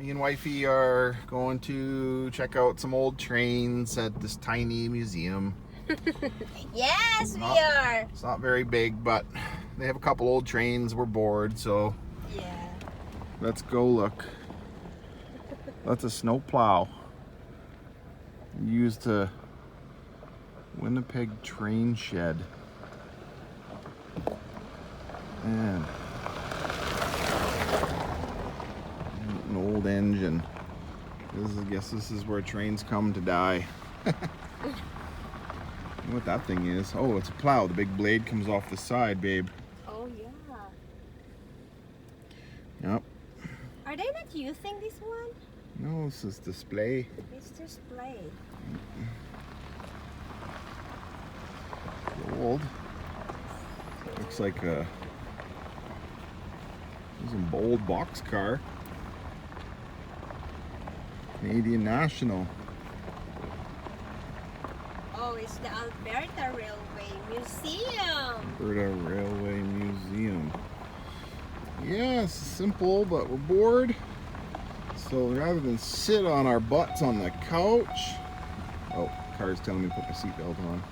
Me and wifey are going to check out some old trains at this tiny museum. Yes, we are. It's not very big, but they have a couple old trains. We're bored, so Yeah. let's go look. That's a snow plow used to Winnipeg train shed. Man. An old engine. I guess this is where trains come to die. I don't know what that thing is. Oh, it's a plow. The big blade comes off the side, babe. Oh, yeah. Yep. Are they not using this one? No, this is display. It's display. Old. Looks like a old box car. Canadian National. Oh, it's the Alberta Railway Museum. Alberta Railway Museum. Yeah, it's simple, but we're bored. So rather than sit on our butts on the couch, oh, car's telling me to put my seatbelt on.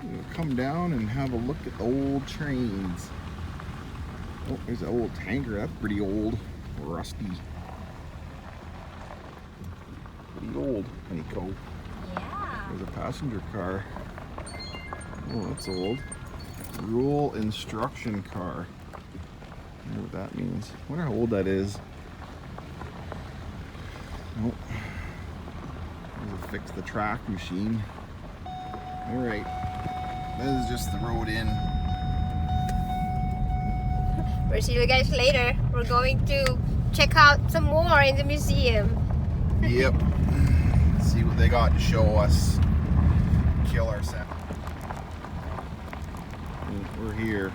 We'll come down and have a look at the old trains. Oh, there's an old tanker. That's pretty old. Rusty. Pretty old. Honeycomb. Yeah. There's a passenger car. Oh, that's old. Rule instruction car. I wonder what that means. I wonder how old that is. Nope. There's a fix the track machine. Alright. This is just the road in. We'll see you guys later. We're going to check out some more in the museum. Yep. See what they got to show us. Kill ourselves. We're here.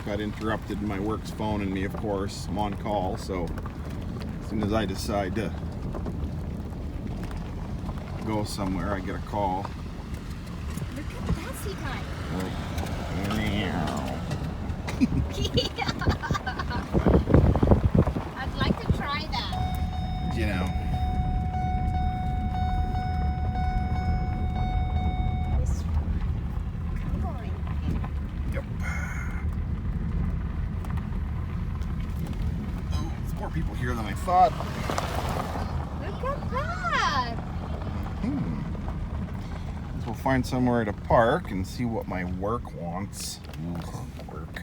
Got interrupted. My work's phoning me, of course. I'm on call, so as soon as I decide to go somewhere, I get a call. Look at taxi time. Meow. I'd like to try that. You know. This cowboy. Yep. Oh, there's more people here than I thought. Look at that. So we'll find somewhere to park and see what my work wants. Work.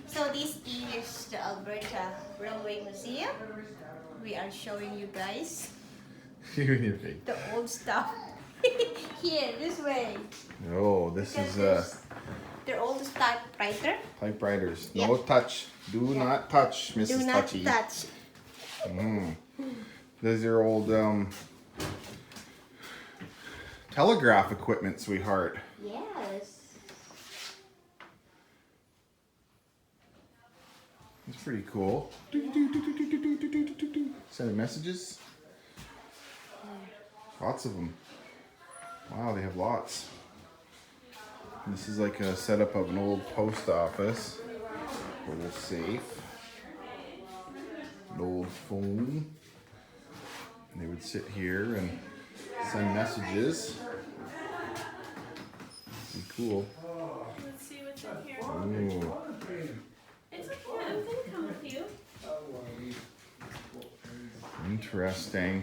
So this is the Alberta Railway Museum. We are showing you guys the old stuff. Here, this way. Oh, this Because is there's their old typewriter. typewriters. Yeah. No touch. Do Yeah. not touch, Mrs. Do not Touchy. touch. There's your old telegraph equipment, sweetheart. Yes. It's pretty cool. Sending messages. Lots of them. Wow, they have lots. This is like a setup of an old post office. A little safe. An old phone. And they would sit here and send messages. Pretty cool. Let's see what's in here. Ooh. It's okay, I'm gonna come with you. Interesting.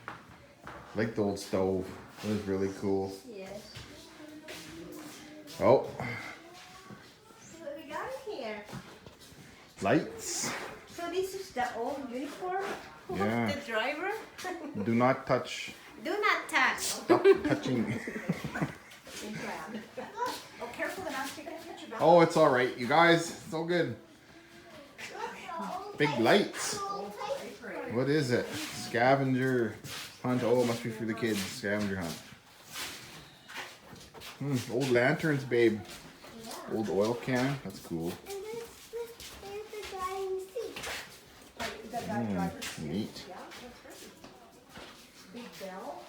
I like the old stove. It was really cool. Yes. Oh, See what we got in here. lights. So this is the old uniform Yeah. of the driver. Do not touch. Do not touch. Stop touching. Oh, careful, the mouse taking a picture. Don't Oh, it's all right, you guys. It's all good. Big lights. What is it? Scavenger hunt. Oh, it must be for the kids. Scavenger hunt. Old lanterns, babe. Old oil can. That's cool. Neat. big bell.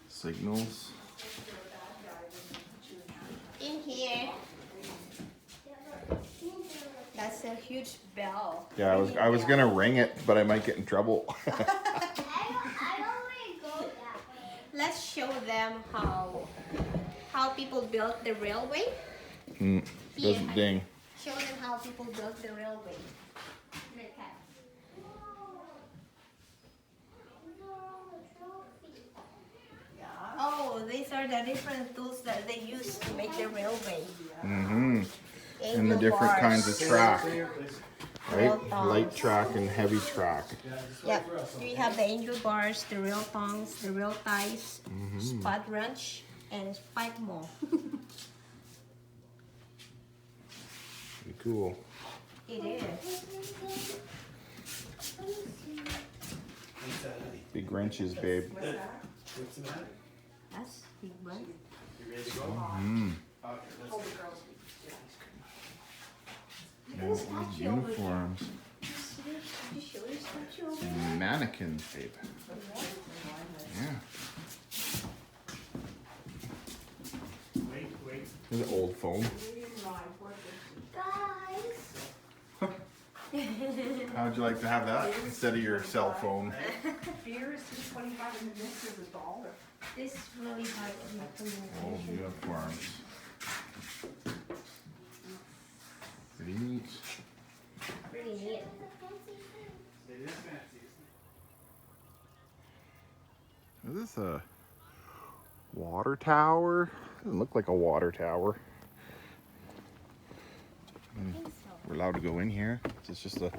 Signals. huge bell. Yeah, I was gonna ring it, but I might get in trouble. I don't want to go that way. Let's show them how people built the railway. Doesn't Here, ding. Show them how people built the railway. Look at. Oh, these are the different tools that they use to make the railway. Mm-hmm. And the Angle different kinds bars. of track, Rail right? tongs. Light track and heavy track. Yep. We have the angle bars, the rail tongs, the rail ties, Mm-hmm. spot wrench, and spike maul. Pretty cool. It is. Big wrenches, babe. That's big one. Yeah, these uniforms. Did you show your statue over there? Mannequins, babe. Yeah. There's an old phone. Guys. How would you like to have that instead of your cell phone? Beer is $2.25 and the mixer is $1. This is really hard to make them Old uniforms. Pretty neat. really neat. Is this a water tower? Doesn't look like a water tower. I think so. We're allowed to go in here. It's just a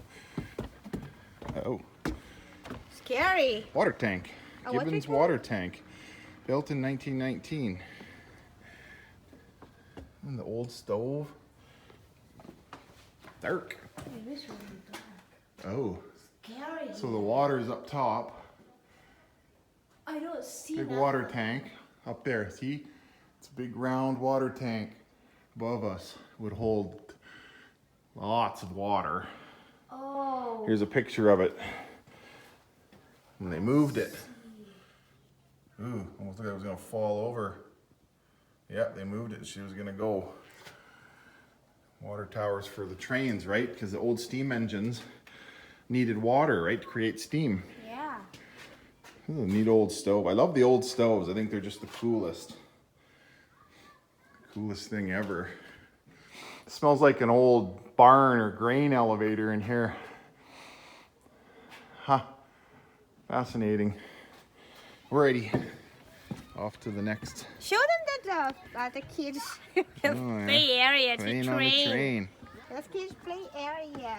Scary. water tank. A what Gibbons you call water tank, built in 1919. And the old stove. Dark. It is really dark. Oh, Scary. so the water's up top. I don't see Big that. water tank up there. See, it's a big round water tank above us. Would hold lots of water. Oh. Here's a picture of it. And they moved it. Ooh, almost like it was gonna fall over. Yeah, they moved it. She was gonna go. Water towers for the trains, right? Because the old steam engines needed water, right, to create steam. Yeah. This is a neat old stove. I love the old stoves. I think they're just the coolest. Coolest thing ever. It smells like an old barn or grain elevator in here. Huh. Fascinating. Alrighty. Off to the next. Show them that the kids Oh, yeah. play area to Plane on the train. That's kids play area.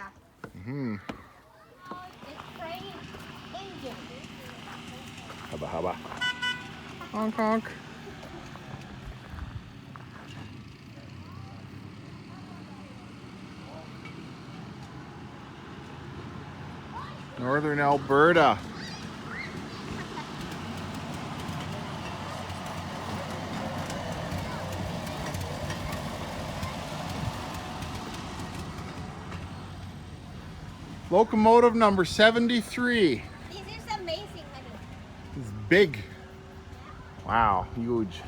Mm-hmm. It's train engine. Hubba hubba. Honk honk. Northern Alberta. Locomotive number 73. This is amazing, honey. It's big. Wow, huge.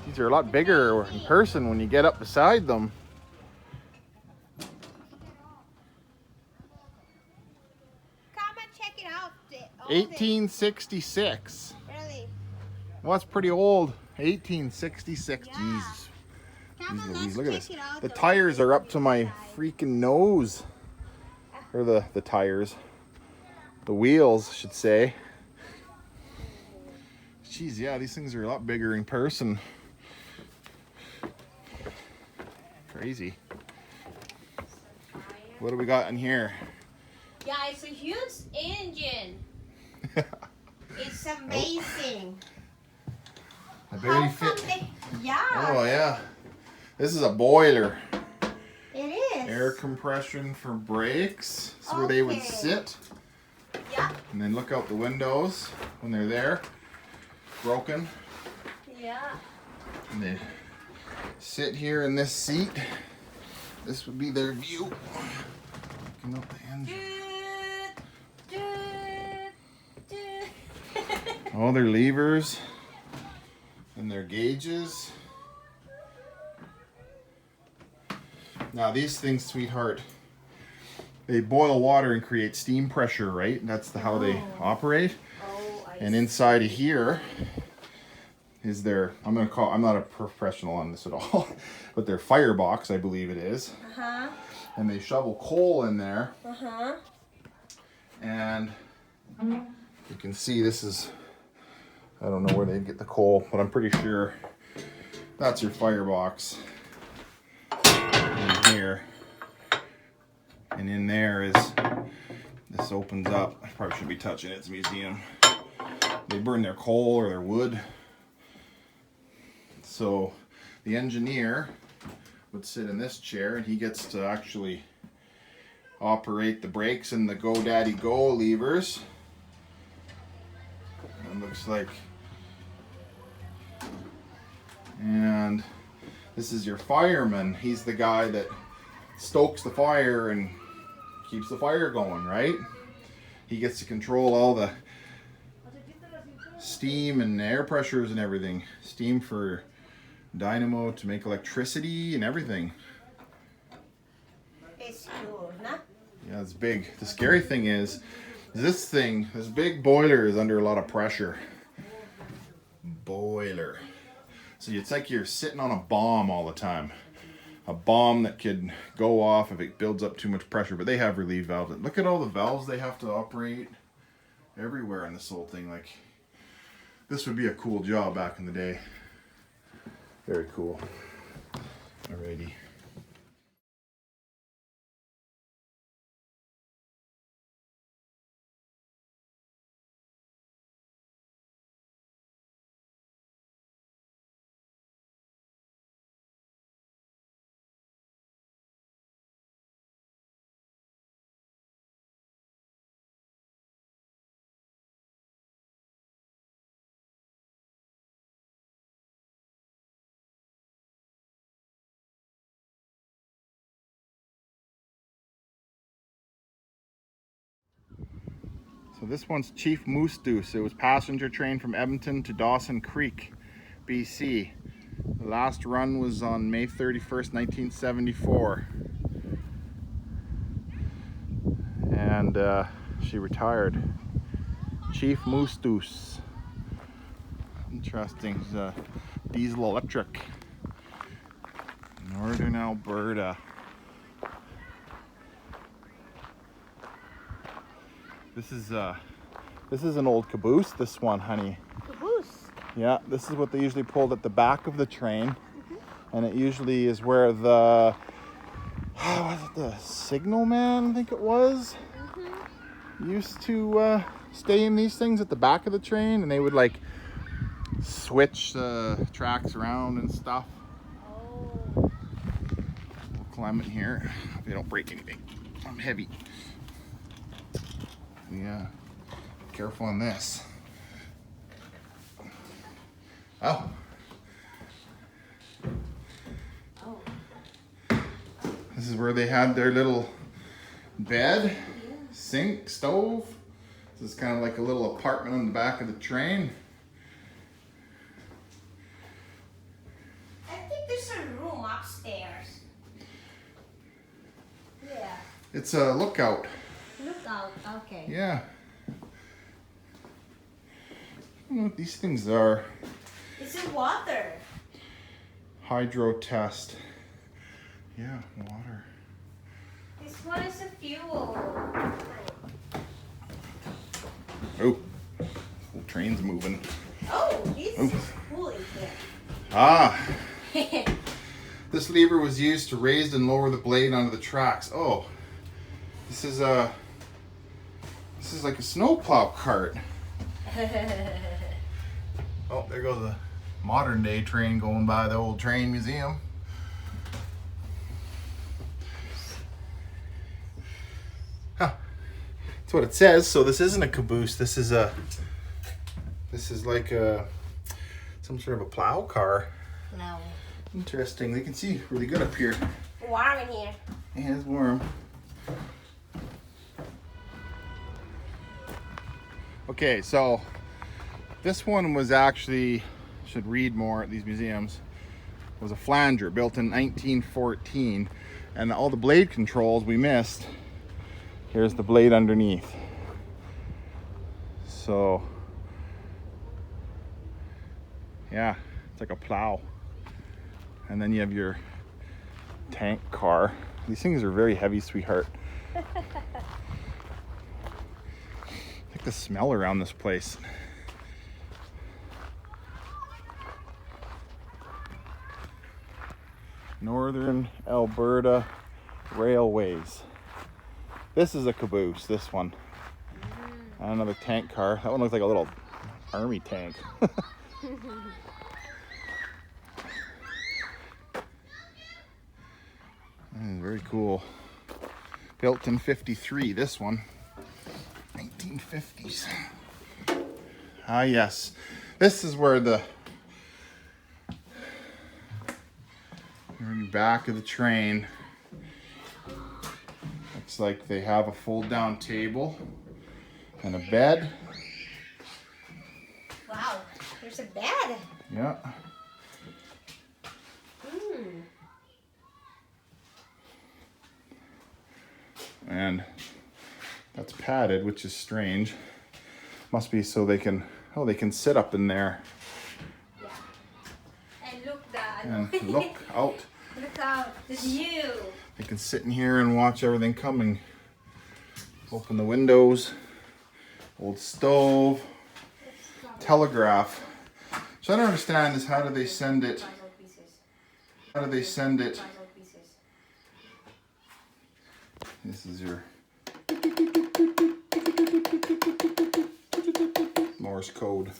These are a lot bigger in person when you get up beside them. Come and check it out. 1866. Really? Well, that's pretty old. 1866. Yeah. Jesus. Come on, Jeez let's Louise, look at check this. it out. The tires are up to my freaking nose. Or the tires. The wheels, I should say. Jeez, yeah, these things are a lot bigger in person. Crazy. What do we got in here? Yeah, it's a huge engine. It's amazing. I barely How come fit. they... Yeah, Oh, yeah. This is a boiler. it is. Air compression for brakes. This is where they would Okay. sit. Yeah, And then look out the windows when they're there. Broken. yeah. And they sit here in this seat. This would be their view. Looking out the engine. All their levers and their gauges. Now these things, sweetheart, they boil water and create steam pressure, right? That's how they operate. Oh, I And inside of here is their, I'm not a professional on this at all, but their firebox, I believe it is. Uh-huh. And they shovel coal in there. Uh-huh. And you can see this is, I don't know where they get the coal, but I'm pretty sure that's your firebox in here. And in there is, this opens up. I probably shouldn't be touching it, it's a museum. They burn their coal or their wood. So the engineer would sit in this chair and he gets to actually operate the brakes and the go daddy go levers. It looks like, and this is your fireman. He's the guy that stokes the fire and keeps the fire going, right? He gets to control all the steam and air pressures and everything. Steam for dynamo to make electricity and everything. It's cool, nah? Yeah, it's big. The scary thing is, this big boiler is under a lot of pressure. Boiler. So it's like you're sitting on a bomb all the time. A bomb that could go off if it builds up too much pressure, but they have relief valves. Look at all the valves they have to operate everywhere in this whole thing. Like, this would be a cool job back in the day. Very cool. Alrighty. So this one's Chief Moose Deuce. It was passenger train from Edmonton to Dawson Creek, BC. The last run was on May 31st, 1974. And she retired. Chief Moose Deuce. Interesting. It's a diesel electric. Northern Alberta. This is an old caboose, this one, honey. Caboose. Yeah, this is what they usually pulled at the back of the train. And it usually is where the, was it the signalman, I think it was? Used to stay in these things at the back of the train, and they would like switch the tracks around and stuff. Oh. We'll climb in here. They don't break anything. I'm heavy. Yeah, careful on this. Oh. Oh. This is where they had their little bed, sink, stove. This is kind of like a little apartment on the back of the train. I think there's a room upstairs. Yeah. It's a lookout. Lookout, okay. Yeah. I don't know what these things are. It's in water. Hydro test. Yeah, water. This one is a fuel. Oh, whole train's moving. Oh, this Oh. is cool in here. Ah, this lever was used to raise and lower the blade onto the tracks. Oh, this is like a snowplow cart. Oh, there goes a modern day train going by the old train museum. Huh. That's what it says. So this isn't a caboose. This is like some sort of a plow car. No. Interesting. They can see really good up here. Warm in here. Yeah, it's warm. Okay, so this one was actually, should read more at these museums, was a flanger built in 1914, and all the blade controls we missed Here's the blade underneath. So, yeah, it's like a plow. And then you have your tank car. These things are very heavy, sweetheart. I like the smell around this place. Northern Alberta Railways. This is a caboose, this one. And another tank car. That one looks like a little army tank. Very cool. Built in 53, this one. 1950s. Ah, yes. This is where the back of the train. Looks like they have a fold down table and a bed. Wow, there's a bed. Yeah. And that's padded, which is strange. Must be so they can, oh, they can sit up in there. Yeah. And look, And look out. Look out, the view. They can sit in here and watch everything coming. Open the windows. Old stove. Telegraph. So I don't understand is how do they send it? How do they send it? This is your Morse code.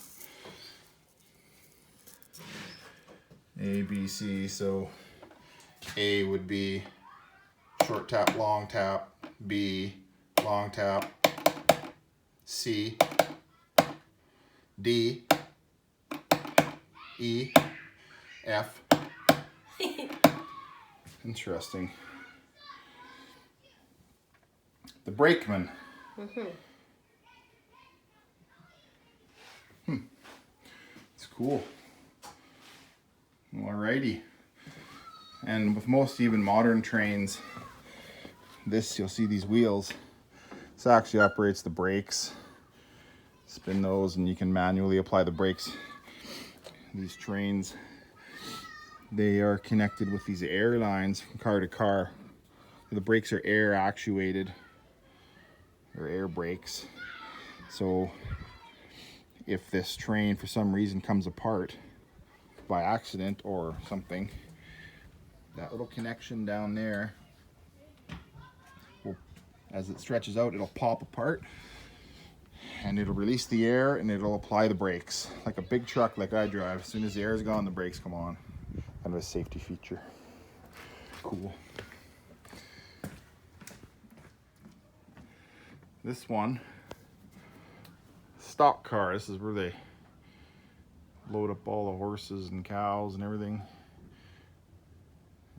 A, B, C. So A would be short tap, long tap. B, long tap. C, D, E, F. Interesting. The brakeman. It's cool. Alrighty. And with most even modern trains, this, you'll see these wheels. This actually operates the brakes. Spin those and you can manually apply the brakes. These trains, they are connected with these air lines from car to car. The brakes are air actuated. They're air brakes. So if this train for some reason comes apart by accident or something, that little connection down there will, as it stretches out, it'll pop apart and it'll release the air and it'll apply the brakes like a big truck like I drive. As soon as the air is gone, the brakes come on. Kind of a safety feature. Cool. This one, stock car. This is where they load up all the horses and cows and everything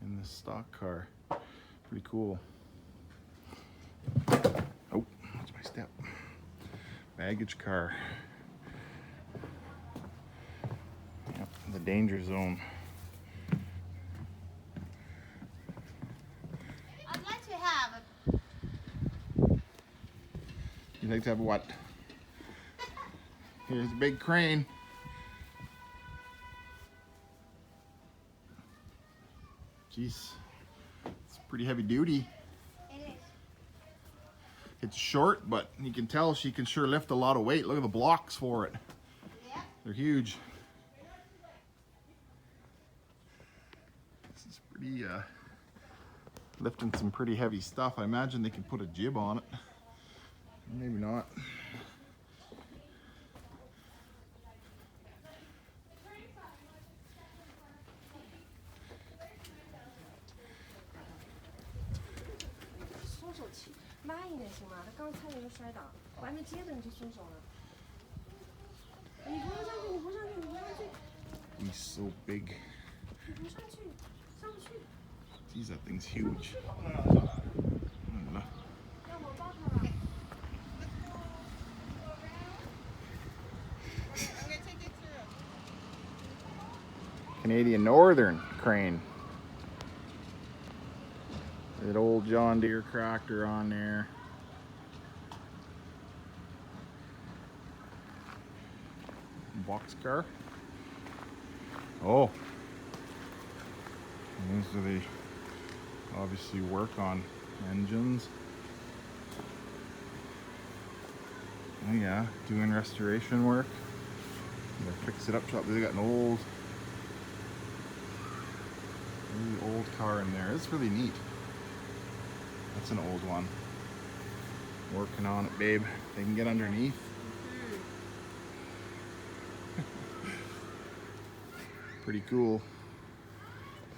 in this stock car. Pretty cool. Oh, that's my step. Baggage car. Yep, the danger zone. I'd like to have a You'd like to have a what? Here's a big crane. Jeez, it's pretty heavy duty. It is. It's short, but you can tell she can sure lift a lot of weight. Look at the blocks for it. Yeah. They're huge. This is pretty, lifting some pretty heavy stuff. I imagine they can put a jib on it. Maybe not. He's so big. Geez, that thing's huge. Canadian Northern crane. That old John Deere tractor on there. boxcar. Oh, these are the obviously work on engines. Oh yeah, doing restoration work. They fix it up top. They got an old, really old car in there. It's really neat. That's an old one. Working on it, babe. They can get underneath. Pretty cool.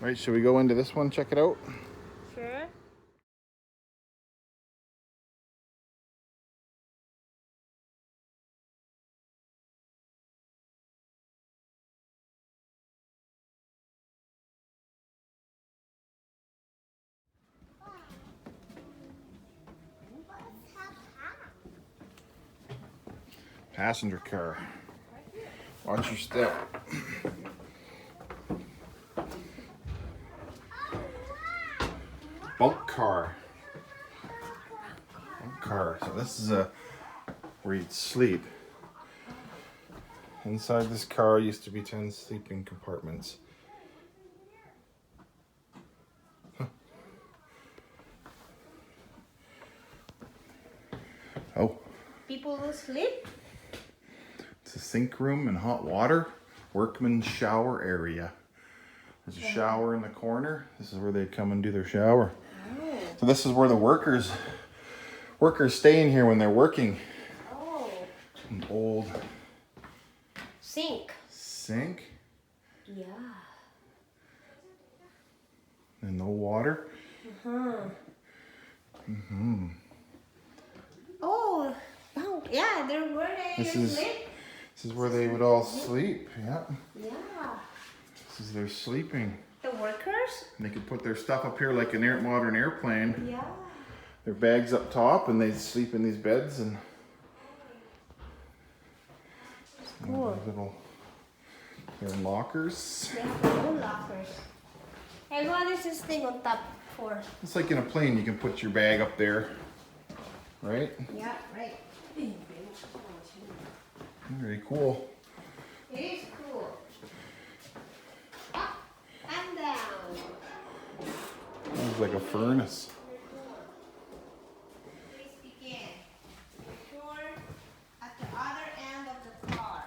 All right, shall we go into this one, check it out? Sure. Passenger car. Watch your step. Bunk car. Bunk car. So this is where you'd sleep. Inside this car used to be 10 sleeping compartments. Huh. Oh. People will sleep. It's a sink room and hot water. Workman's shower area. There's a shower in the corner. This is where they come and do their shower. Oh. So this is where the workers stay in here when they're working. Oh. An old Sink. sink Yeah. and no water. Oh. Oh. Yeah. There were they This is where they would all sleep. Yeah. Yeah. This is their sleeping. The workers. And they could put their stuff up here like a modern airplane. Yeah. Their bags up top, and they'd sleep in these beds and Cool. their lockers. They have their own lockers. And what is this thing on top for? It's like in a plane, you can put your bag up there, right? Yeah. Right. Very cool. It is cool. Up and down. Sounds like a furnace. Please begin. Tour at the other end of the car.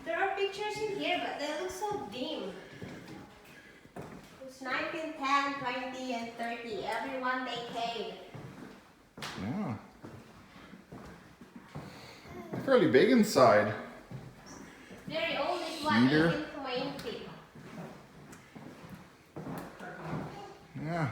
There are pictures in here, but they look so dim. It's 1910, 20, and 30. Every one decade. Yeah. They're fairly big inside. Very old is one, Heater. 1820. Yeah.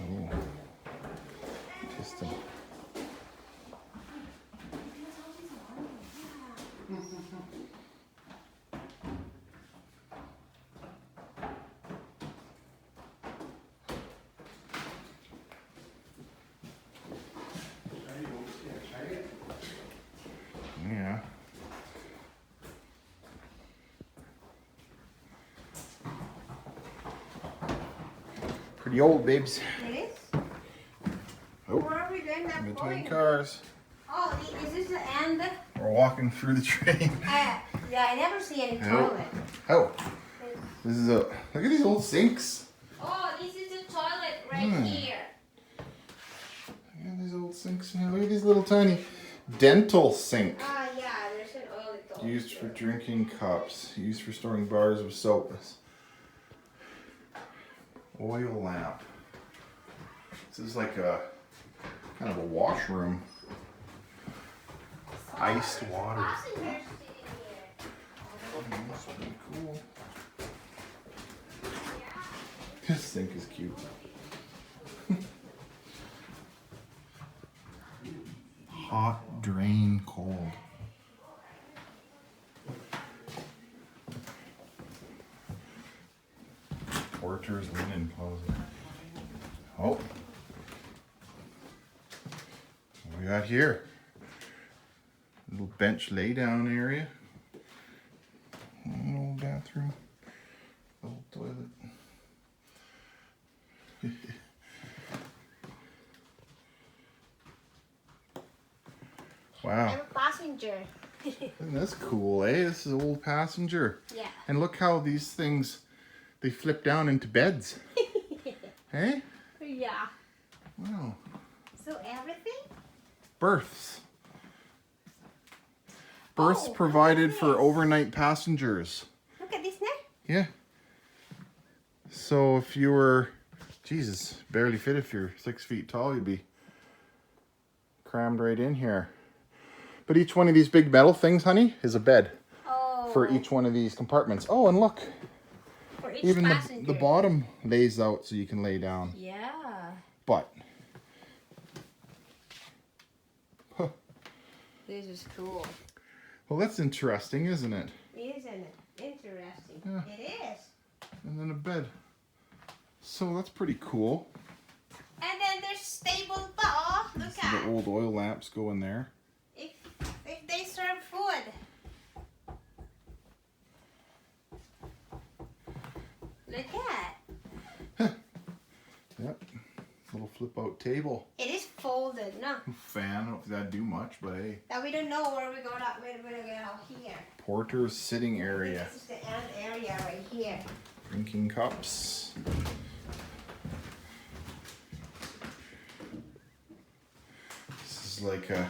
Oh. Interesting. Yeah. Pretty old, babes. It is? Oh, Where are we going that between point? cars. Oh, is this the end? We're walking through the train. Yeah, I never see any Oh. toilet. Oh, this is a, look at these old sinks. Oh, this is the toilet right here. Look at these old sinks in here. Look at these little tiny dental sink. Ah, yeah, there's an oil toilet. Used for drinking cups. Used for storing bars of soap. Oil lamp. This is like a kind of a washroom. Iced water. Passengers sitting here. That's pretty cool. This sink is cute. hot, drain, cold. Porter's linen closet. Oh. What we got here? Little bench lay down area. An old bathroom. Old toilet. Wow. I'm a passenger. Isn't this cool, eh? This is an old passenger. Yeah. And look how these things, they flip down into beds. Hey? Yeah. Wow. So everything? Berths. Berths Oh, provided look at for this. overnight passengers. Look at this now. Yeah. So if you were, Jesus, barely fit if you're 6 feet tall, you'd be crammed right in here. But each one of these big metal things, honey, is a bed Oh. for each one of these compartments. Oh, and look, For each even passenger. the bottom lays out so you can lay down. Yeah. But, This is cool. well, that's interesting, isn't it? Isn't it? Interesting. Yeah. It is. And then a bed. So that's pretty cool. And then there's stable pa. Oh, look The at. old oil lamps go in there. If they serve food. Look at. Yep. Little flip out table. It is folded, no? Fan, I don't know if that'd do much, but hey. Now we don't know where we're going out. We're going to go out here. Porter's sitting area. This is the end area right here. Drinking cups. This is like a,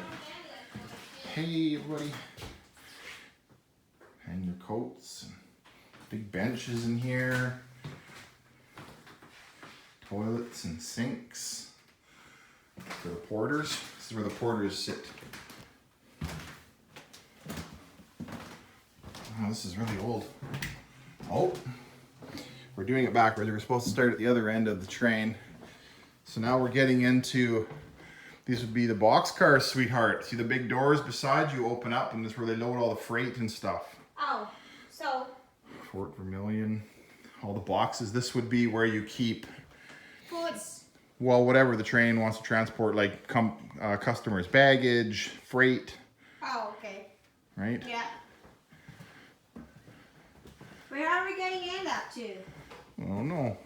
hey everybody. Hang your coats. Big benches in here. Toilets and sinks. For the porters. This is where the porters sit. Oh, this is really old. Oh, we're doing it backwards. We were supposed to start at the other end of the train. So now we're getting into, these would be the boxcars, sweetheart. See the big doors beside you open up, and this is where they load all the freight and stuff. Oh, so Fort Vermilion, all the boxes. This would be where you keep, foods. well, whatever the train wants to transport, like customers' baggage, freight, Oh, okay. right? Yeah. Where are we going to end up to? Oh no.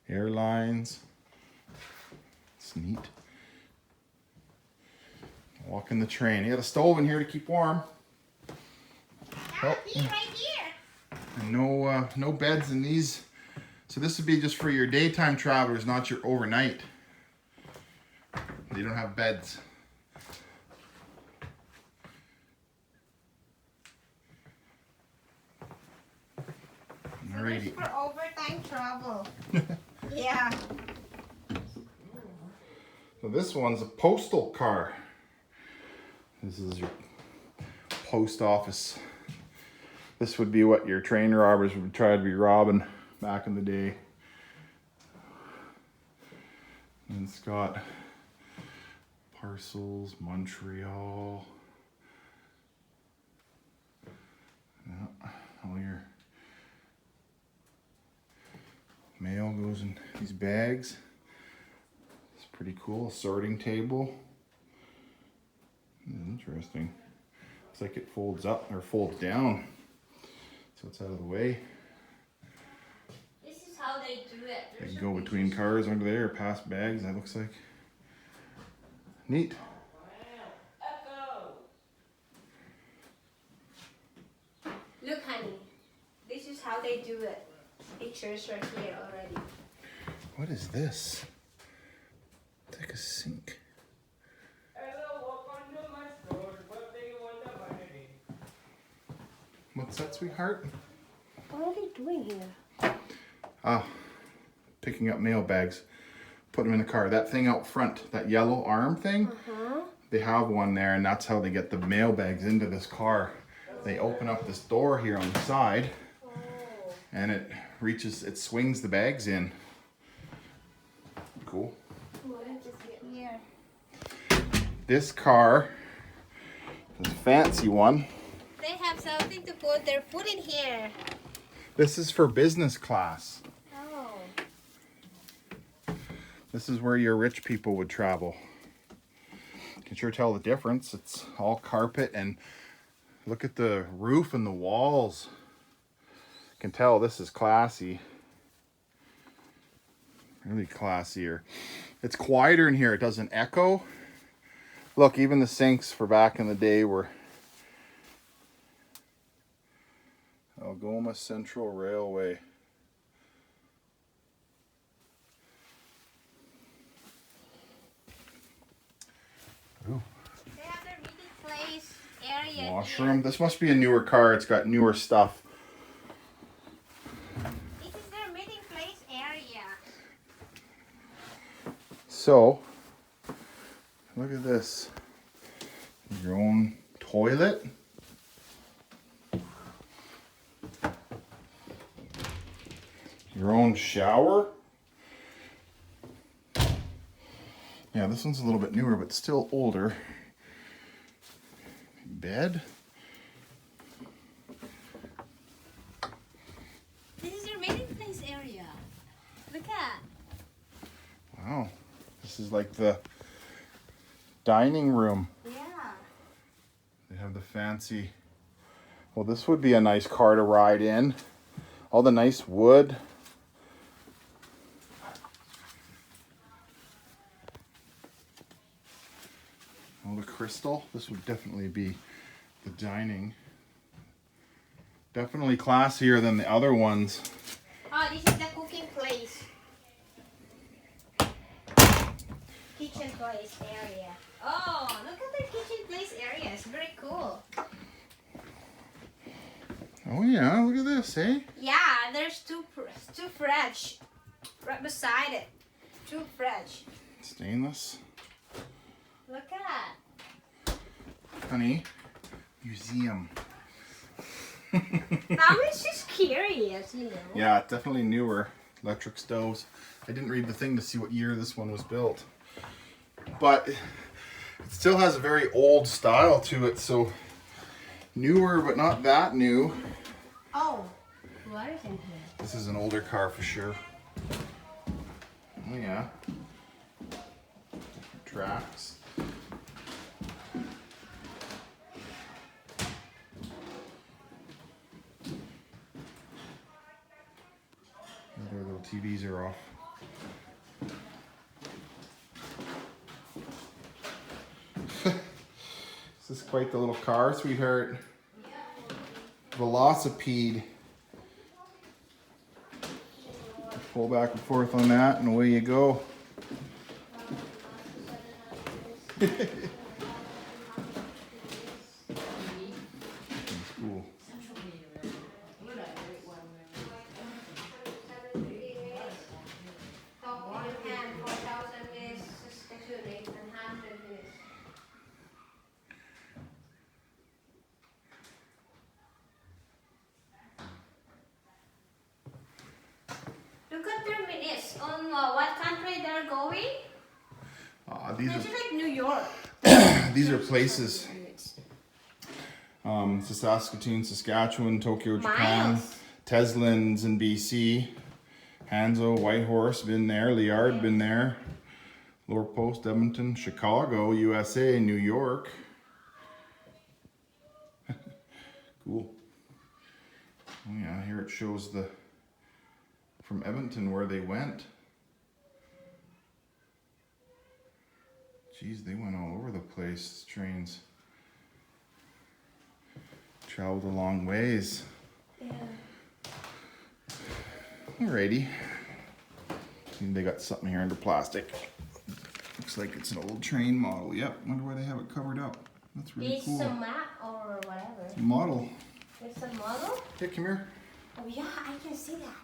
Airlines. It's neat. Walking the train. You got a stove in here to keep warm. Oh. See, right here. And no beds in these. So this would be just for your daytime travelers, not your overnight. They don't have beds. Alrighty. For overtime travel. Yeah. So this one's a postal car. This is your post office. This would be what your train robbers would try to be robbing back in the day. And it's got parcels, Montreal. Yeah, all your mail goes in these bags. It's pretty cool. Sorting table. Interesting. Looks like it folds up or folds down. So it's out of the way. This is how they do it. They can go between cars under there, past bags, that looks like. Neat. Look, honey. This is how they do it. Pictures right here already. What is this? It's like a sink. What's that, sweetheart? What are they doing here? Ah, picking up mail bags. Put them in the car. That thing out front, that yellow arm thing, they have one there, and that's how they get the mail bags into this car. They open up this door here on the side, and it reaches, it swings the bags in. cool. Here. This car is a fancy one. They have something to put their food in here. This is for business class. Oh. This is where your rich people would travel. You can sure tell the difference. It's all carpet, and look at the roof and the walls. You can tell this is classy. Really classier. It's quieter in here. It doesn't echo. Look, even the sinks for back in the day were Algoma Central Railway. Ooh. They have their meeting place area. Washroom. This must be a newer car. It's got newer stuff. This is their meeting place area. So, look at this. Your own toilet. Your own shower. Yeah, this one's a little bit newer, but still older. Bed. This is your meeting place area. Look at. Wow. This is like the dining room. Yeah. They have the fancy. Well, this would be a nice car to ride in. All the nice wood. All the crystal. This would definitely be the dining. Definitely classier than the other ones. Oh, this is the cooking place. Kitchen place area. Oh, look at their kitchen place area. It's very cool. Oh yeah, look at this, eh? Yeah, there's two fridge right beside it. Two fridge. Stainless. Look at. Honey, museum. I'm just curious, you know. Yeah, definitely newer. Electric stoves. I didn't read the thing to see what year this one was built. But it still has a very old style to it, so newer but not that new. Oh, what is in here? This is an older car for sure. Oh yeah. Tracks. Their little TVs are off. This is quite the little car, sweetheart. Velocipede. Pull back and forth on that, and away you go. That's cool. Look at their minutes on what country they're going. These It's are like New York. these are places. Saskatoon, Saskatchewan, Tokyo, Japan, Miles. Teslins in BC, Hanzo, Whitehorse, been there, Liard, been there, Lower Post, Edmonton, Chicago, USA, New York. Cool. Oh yeah, here it shows the from Edmonton where they went. Geez, they went all over the place, trains. Traveled a long ways. Yeah. Alrighty. And they got something here under plastic. Looks like it's an old train model. Yep, wonder why they have it covered up. That's really It's cool. a map or whatever. Model. It's a model? Hey, come here. Oh yeah, I can see that.